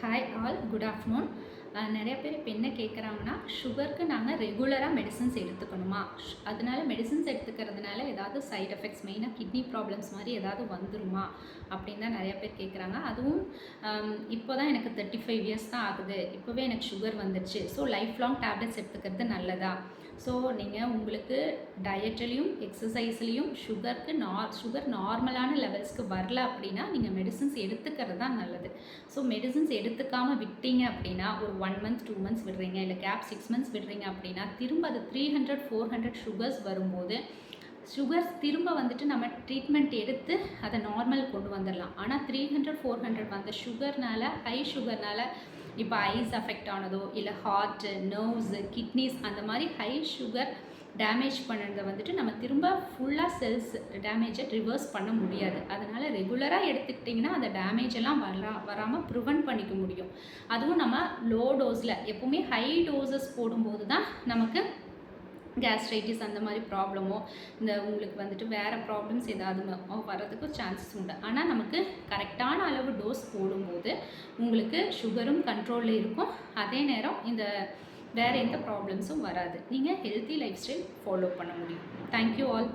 Hi all, good afternoon. நிறைய பேர் இப்போ என்ன கேட்குறாங்கன்னா, சுகருக்கு நாங்கள் ரெகுலராக மெடிசன்ஸ் எடுத்துக்கணுமா, அதனால மெடிசன்ஸ் எடுத்துக்கிறதுனால ஏதாவது சைட் எஃபெக்ட்ஸ், மெயினாக கிட்னி ப்ராப்ளம்ஸ் மாதிரி ஏதாவது வந்துருமா அப்படின்னு தான் நிறையா பேர் கேட்குறாங்க. அதுவும் இப்போ தான் எனக்கு 35 இயர்ஸ் தான் ஆகுது, இப்போவே எனக்கு சுகர் வந்துடுச்சு, ஸோ லைஃப் லாங் டேப்லெட்ஸ் எடுத்துக்கிறது நல்லதா? ஸோ நீங்கள் உங்களுக்கு டயட்லேயும் எக்ஸசைஸ்லேயும் சுகர் நார்மலான லெவல்ஸ்க்கு வரல அப்படின்னா நீங்கள் மெடிசன்ஸ் எடுத்துக்கிறது தான் நல்லது. ஸோ மெடிசன்ஸ் எடுத்துக்காமல் விட்டீங்க அப்படின்னா, ஒரு 1 மந்த் 2 மந்த்ஸ் விடுறீங்க, இல்லை கேப் 6 மந்த்ஸ் விடுறீங்க அப்படின்னா, திரும்ப அது 300-400 சுகர்ஸ் வரும்போது திரும்ப வந்துட்டு நம்ம ட்ரீட்மெண்ட் எடுத்து அதை நார்மல் கொண்டு வந்துடலாம். ஆனால் 300-400 வந்த சுகர்னால், ஹை சுகர்னால் இப்போ ஐஸ் அஃபெக்ட் ஆனதோ, இல்லை ஹார்ட்டு, நர்வ்ஸு, கிட்னிஸ் அந்த மாதிரி ஹை சுகர் டேமேஜ் பண்ணுறதை வந்துட்டு நம்ம திரும்ப ஃபுல்லாக செல்ஸ் டேமேஜை ரிவர்ஸ் பண்ண முடியாது. அதனால் ரெகுலராக எடுத்துக்கிட்டிங்கன்னா அந்த டேமேஜ் எல்லாம் வராமல் ப்ரிவென்ட் பண்ணிக்க முடியும். அதுவும் நம்ம லோ டோஸில், எப்போவுமே ஹை டோசஸ் போடும்போது தான் நமக்கு கேஸ்ட்ரைட்டிஸ் அந்த மாதிரி ப்ராப்ளமோ, உங்களுக்கு வந்துட்டு வேறு ப்ராப்ளம்ஸ் ஏதாவது வர்றதுக்கு சான்சஸ் உண்டு. ஆனால் நமக்கு கரெக்டான அளவு டோஸ் போடும்போது உங்களுக்கு சுகரும் கண்ட்ரோலில் இருக்கும், அதே நேரம் வேறு எந்த ப்ராப்ளம்ஸும் வராது. நீங்கள் ஹெல்த்தி லைஃப் ஸ்டைல் ஃபாலோ பண்ண முடியும். Thank you all.